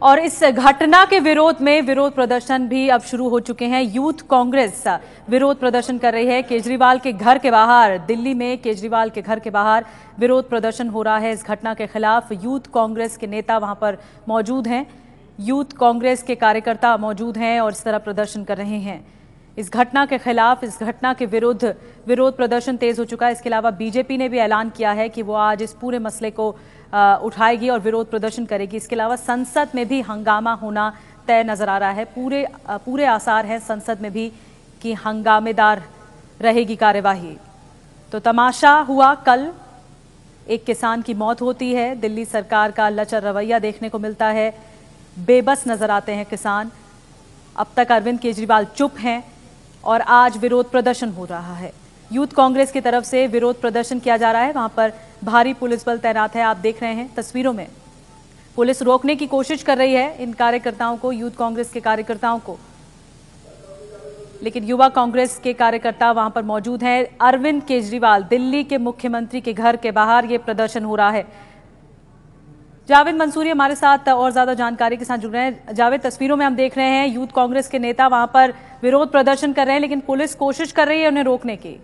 और इस घटना के विरोध में विरोध प्रदर्शन भी अब शुरू हो चुके हैं। यूथ कांग्रेस विरोध प्रदर्शन कर रही है केजरीवाल के घर के बाहर। दिल्ली में केजरीवाल के घर के बाहर विरोध प्रदर्शन हो रहा है इस घटना के खिलाफ। यूथ कांग्रेस के नेता वहां पर मौजूद हैं, यूथ कांग्रेस के कार्यकर्ता मौजूद हैं और इस तरह प्रदर्शन कर रहे हैं इस घटना के खिलाफ। इस घटना के विरुद्ध विरोध प्रदर्शन तेज हो चुका है। इसके अलावा बीजेपी ने भी ऐलान किया है कि वो आज इस पूरे मसले को उठाएगी और विरोध प्रदर्शन करेगी। इसके अलावा संसद में भी हंगामा होना तय नजर आ रहा है। पूरे आसार हैं संसद में भी कि हंगामेदार रहेगी कार्यवाही। तो तमाशा हुआ कल, एक किसान की मौत होती है, दिल्ली सरकार का लचर रवैया देखने को मिलता है, बेबस नजर आते हैं किसान। अब तक अरविंद केजरीवाल चुप हैं और आज विरोध प्रदर्शन हो रहा है। यूथ कांग्रेस की तरफ से विरोध प्रदर्शन किया जा रहा है। वहां पर भारी पुलिस बल तैनात है, आप देख रहे हैं तस्वीरों में। पुलिस रोकने की कोशिश कर रही है इन कार्यकर्ताओं को, यूथ कांग्रेस के कार्यकर्ताओं को, लेकिन युवा कांग्रेस के कार्यकर्ता वहां पर मौजूद हैं। अरविंद केजरीवाल दिल्ली के मुख्यमंत्री के घर के बाहर ये प्रदर्शन हो रहा है। जावेद मंसूरी हमारे साथ और ज्यादा जानकारी के साथ जुड़ रहे हैं। जावेद, तस्वीरों में हम देख रहे हैं यूथ कांग्रेस के नेता वहां पर विरोध प्रदर्शन कर रहे हैं, लेकिन पुलिस कोशिश कर रही है उन्हें रोकने की।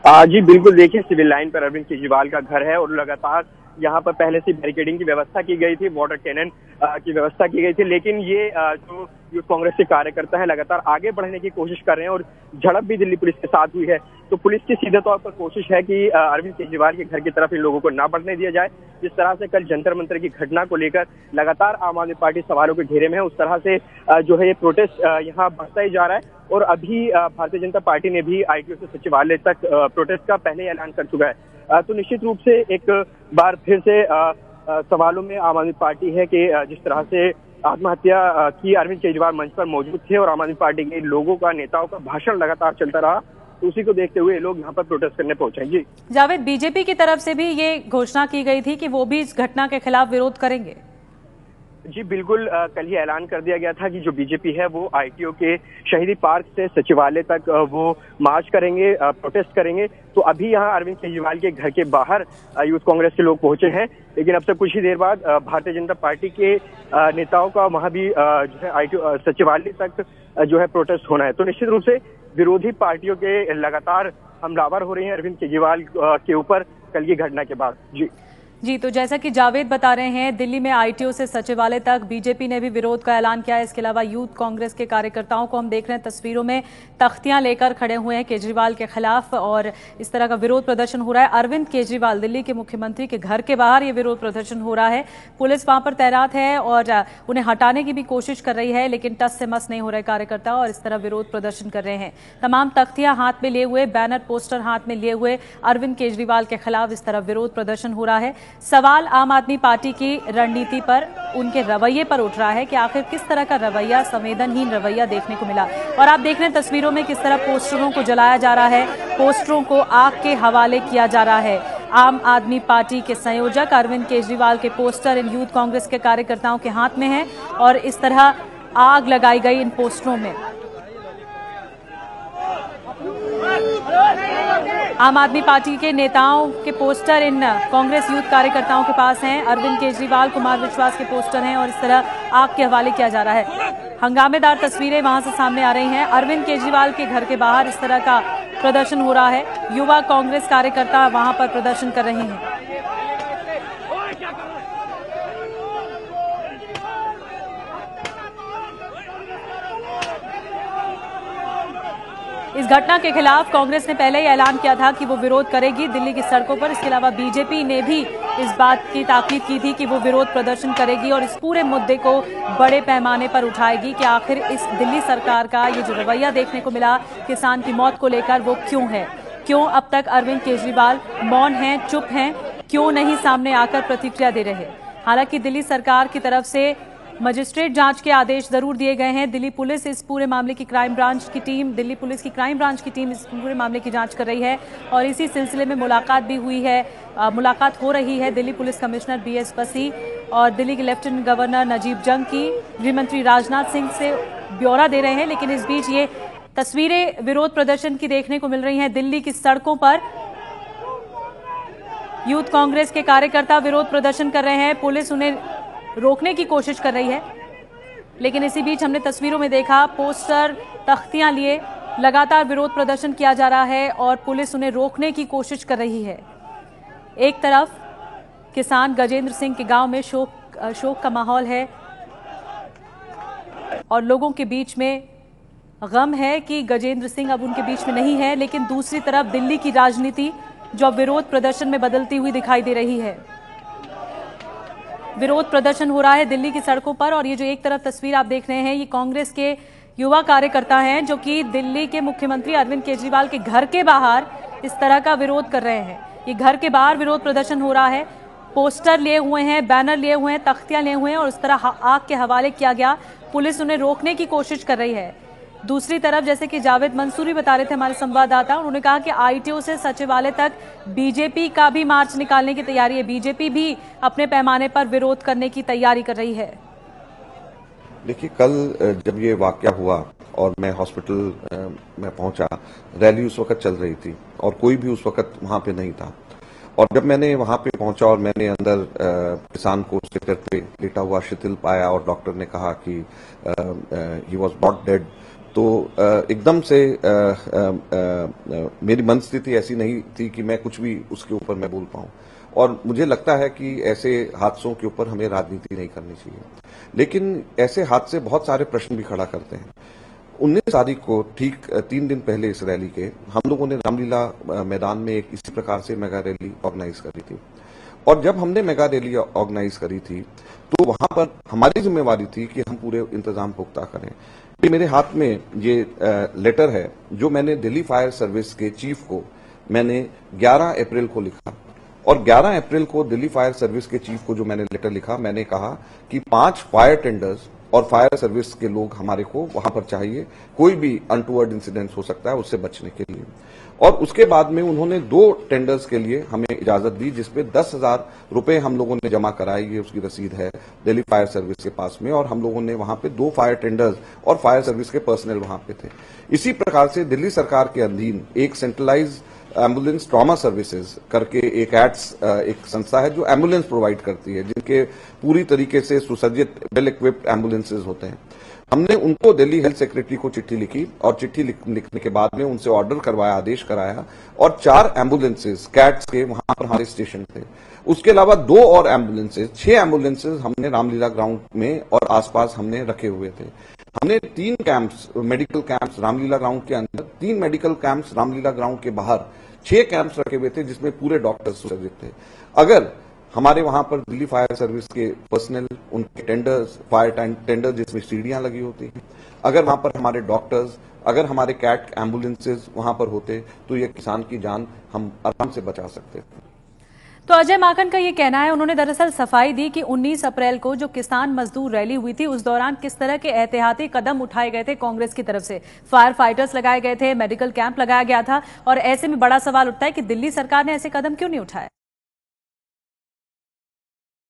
जी बिल्कुल, देखिए सिविल लाइन पर अरविंद केजरीवाल का घर है और लगातार यहाँ पर पहले से बैरिकेडिंग की व्यवस्था की गई थी, वाटर कैनन की व्यवस्था की गई थी, लेकिन ये जो यूथ कांग्रेस के कार्यकर्ता है लगातार आगे बढ़ने की कोशिश कर रहे हैं और झड़प भी दिल्ली पुलिस के साथ हुई है। तो पुलिस की सीधे तौर पर कोशिश है कि अरविंद केजरीवाल के घर की तरफ इन लोगों को ना बढ़ने दिया जाए। जिस तरह से कल जंतर मंतर की घटना को लेकर लगातार आम आदमी पार्टी सवालों के घेरे में है, उस तरह से जो है ये प्रोटेस्ट यहाँ बढ़ता ही जा रहा है। और अभी भारतीय जनता पार्टी ने भी आईटीओ से सचिवालय तक प्रोटेस्ट का पहले ऐलान कर चुका है। तो निश्चित रूप से एक बार फिर से सवालों में आम आदमी पार्टी है कि जिस तरह से आत्महत्या की अरविंद केजरीवाल मंच पर मौजूद थे और आम आदमी पार्टी के लोगों का, नेताओं का भाषण लगातार चलता रहा, तो उसी को देखते हुए लोग यहाँ पर प्रोटेस्ट करने पहुंचे। जी जावेद, बीजेपी की तरफ से भी ये घोषणा की गई थी कि वो भी इस घटना के खिलाफ विरोध करेंगे। जी बिल्कुल, कल ही ऐलान कर दिया गया था कि जो बीजेपी है वो आईटीओ के शहीदी पार्क से सचिवालय तक वो मार्च करेंगे, प्रोटेस्ट करेंगे। तो अभी यहाँ अरविंद केजरीवाल के घर के बाहर यूथ कांग्रेस के लोग पहुंचे हैं, लेकिन अब से कुछ ही देर बाद भारतीय जनता पार्टी के नेताओं का वहां भी जो है आईटीओ सचिवालय तक जो है प्रोटेस्ट होना है। तो निश्चित रूप से विरोधी पार्टियों के लगातार हमलावर हो रही हैं अरविंद केजरीवाल के ऊपर कल की घटना के बाद। जी, तो जैसा कि जावेद बता रहे हैं, दिल्ली में आईटीओ से सचिवालय तक बीजेपी ने भी विरोध का ऐलान किया है। इसके अलावा यूथ कांग्रेस के कार्यकर्ताओं को हम देख रहे हैं तस्वीरों में, तख्तियां लेकर खड़े हुए हैं केजरीवाल के खिलाफ और इस तरह का विरोध प्रदर्शन हो रहा है। अरविंद केजरीवाल दिल्ली के मुख्यमंत्री के घर के बाहर ये विरोध प्रदर्शन हो रहा है। पुलिस वहां पर तैनात है और उन्हें हटाने की भी कोशिश कर रही है, लेकिन टस से मस नहीं हो रहे कार्यकर्ता और इस तरह विरोध प्रदर्शन कर रहे हैं। तमाम तख्तियां हाथ में लिए हुए, बैनर पोस्टर हाथ में लिए हुए अरविंद केजरीवाल के खिलाफ इस तरह विरोध प्रदर्शन हो रहा है। सवाल आम आदमी पार्टी की रणनीति पर, उनके रवैये पर उठ रहा है कि आखिर किस तरह का रवैया, संवेदनहीन रवैया देखने को मिला। और आप देख रहे हैं तस्वीरों में किस तरह पोस्टरों को जलाया जा रहा है, पोस्टरों को आग के हवाले किया जा रहा है। आम आदमी पार्टी के संयोजक अरविंद केजरीवाल के पोस्टर इन यूथ कांग्रेस के कार्यकर्ताओं के हाथ में हैं और इस तरह आग लगाई गई इन पोस्टरों में। आम आदमी पार्टी के नेताओं के पोस्टर इन कांग्रेस यूथ कार्यकर्ताओं के पास हैं। अरविंद केजरीवाल, कुमार विश्वास के पोस्टर हैं और इस तरह आग के हवाले किया जा रहा है। हंगामेदार तस्वीरें वहां से सामने आ रही हैं। अरविंद केजरीवाल के घर के बाहर इस तरह का प्रदर्शन हो रहा है। युवा कांग्रेस कार्यकर्ता वहां पर प्रदर्शन कर रहे हैं। इस घटना के खिलाफ कांग्रेस ने पहले ही ऐलान किया था कि वो विरोध करेगी दिल्ली की सड़कों पर। इसके अलावा बीजेपी ने भी इस बात की ताकीद की थी कि वो विरोध प्रदर्शन करेगी और इस पूरे मुद्दे को बड़े पैमाने पर उठाएगी कि आखिर इस दिल्ली सरकार का ये जो रवैया देखने को मिला किसान की मौत को लेकर वो क्यों है, क्यों अब तक अरविंद केजरीवाल मौन हैं, चुप हैं, क्यों नहीं सामने आकर प्रतिक्रिया दे रहे। हालांकि दिल्ली सरकार की तरफ से मजिस्ट्रेट जांच के आदेश जरूर दिए गए हैं। दिल्ली पुलिस इस पूरे मामले की क्राइम ब्रांच की टीम, दिल्ली पुलिस की क्राइम ब्रांच की टीम इस पूरे मामले की जांच कर रही है और इसी सिलसिले में मुलाकात भी हुई है, मुलाकात हो रही है दिल्ली पुलिस कमिश्नर BS बसी और दिल्ली के लेफ्टिनेंट गवर्नर नजीब जंग की। गृहमंत्री राजनाथ सिंह से ब्यौरा दे रहे हैं, लेकिन इस बीच ये तस्वीरें विरोध प्रदर्शन की देखने को मिल रही हैं दिल्ली की सड़कों पर। यूथ कांग्रेस के कार्यकर्ता विरोध प्रदर्शन कर रहे हैं, पुलिस उन्हें रोकने की कोशिश कर रही है। लेकिन इसी बीच हमने तस्वीरों में देखा, पोस्टर, तख्तियां लिए लगातार विरोध प्रदर्शन किया जा रहा है और पुलिस उन्हें रोकने की कोशिश कर रही है। एक तरफ किसान गजेंद्र सिंह के गांव में शोक का माहौल है और लोगों के बीच में गम है कि गजेंद्र सिंह अब उनके बीच में नहीं है, लेकिन दूसरी तरफ दिल्ली की राजनीति जो विरोध प्रदर्शन में बदलती हुई दिखाई दे रही है। विरोध प्रदर्शन हो रहा है दिल्ली की सड़कों पर और ये जो एक तरफ तस्वीर आप देख रहे हैं, ये कांग्रेस के युवा कार्यकर्ता हैं जो कि दिल्ली के मुख्यमंत्री अरविंद केजरीवाल के घर के बाहर इस तरह का विरोध कर रहे हैं। ये घर के बाहर विरोध प्रदर्शन हो रहा है, पोस्टर लिए हुए हैं, बैनर लिए हुए हैं, तख्तियां लिए हुए हैं और उस तरह आग के हवाले किया गया। पुलिस उन्हें रोकने की कोशिश कर रही है। दूसरी तरफ जैसे कि जावेद मंसूरी बता रहे थे हमारे संवाददाता, उन्होंने कहा कि आईटीओ से सचिवालय तक बीजेपी का भी मार्च निकालने की तैयारी है। बीजेपी भी अपने पैमाने पर विरोध करने की तैयारी कर रही है। देखिए, कल जब ये वाकया हुआ और मैं हॉस्पिटल में पहुंचा, रैली उस वक्त चल रही थी और कोई भी उस वक्त वहां पे नहीं था। और जब मैंने वहां पे पहुंचा और मैंने अंदर किसान को स्ट्रेचर पे लेटा हुआ शिथिल पाया और डॉक्टर ने कहा कि ही वाज नॉट डेड, तो एकदम से मेरी मन स्थिति ऐसी नहीं थी कि मैं कुछ भी उसके ऊपर मैं बोल पाऊं। और मुझे लगता है कि ऐसे हादसों के ऊपर हमें राजनीति नहीं करनी चाहिए, लेकिन ऐसे हादसे बहुत सारे प्रश्न भी खड़ा करते हैं। 19 तारीख को ठीक 3 दिन पहले इस रैली के हम लोगों ने रामलीला मैदान में एक इसी प्रकार से मेगा रैली ऑर्गेनाइज करी थी। और जब हमने मेगा रैली ऑर्गेनाइज करी थी तो वहां पर हमारी जिम्मेवारी थी कि हम पूरे इंतजाम पुख्ता करें। ये मेरे हाथ में ये लेटर है जो मैंने दिल्ली फायर सर्विस के चीफ को मैंने 11 अप्रैल को लिखा। और 11 अप्रैल को दिल्ली फायर सर्विस के चीफ को जो मैंने लेटर लिखा, मैंने कहा कि 5 फायर टेंडर्स और फायर सर्विस के लोग हमारे को वहां पर चाहिए, कोई भी अनटूवर्ड इंसिडेंट हो सकता है उससे बचने के लिए। और उसके बाद में उन्होंने 2 टेंडर्स के लिए हमें इजाजत दी, जिसपे 10,000 रुपए हम लोगों ने जमा कराई। ये उसकी रसीद है दिल्ली फायर सर्विस के पास में। और हम लोगों ने वहां पे 2 फायर टेंडर्स और फायर सर्विस के पर्सनल वहां पे थे। इसी प्रकार से दिल्ली सरकार के अधीन एक सेंट्रलाइज एम्बुलेंस ट्रॉमा सर्विसेज करके एक संस्था है जो एम्बुलेंस प्रोवाइड करती है, जिनके पूरी तरीके से सुसज्जित वेल इक्विप्ड एम्बुलेंसेज होते हैं। हमने उनको दिल्ली हेल्थ सेक्रेटरी को चिट्ठी लिखी और चिट्ठी लिखने के बाद में उनसे ऑर्डर करवाया, आदेश कराया और 4 एम्बुलेंसेज कैट्स के वहां पर हमारे स्टेशन थे। उसके अलावा 2 और एम्बुलेंसेज, 6 एम्बुलेंसेज हमने रामलीला ग्राउंड में और आसपास हमने रखे हुए थे। हमने 3 camps, medical camps Ramlila ground के अंदर, 3 मेडिकल कैंप्स रामलीला ग्राउंड के बाहर, 6 कैंप्स रखे हुए थे जिसमें पूरे डॉक्टर्स सुसज्जित थे। अगर हमारे वहां पर दिल्ली फायर सर्विस के पर्सनल, उनके टेंडर्स, फायर टेंडर जिसमें सीढ़ियां लगी होती हैं, अगर वहां पर हमारे डॉक्टर्स, अगर हमारे कैट एम्बुलेंसेज वहां पर होते तो ये किसान की जान हम आराम से बचा सकते थे। तो अजय माकन का ये कहना है, उन्होंने दरअसल सफाई दी कि 19 अप्रैल को जो किसान मजदूर रैली हुई थी उस दौरान किस तरह के एहतियाती कदम उठाए गए थे कांग्रेस की तरफ से। फायर फाइटर्स लगाए गए थे, मेडिकल कैंप लगाया गया था और ऐसे में बड़ा सवाल उठता है कि दिल्ली सरकार ने ऐसे कदम क्यों नहीं उठाए।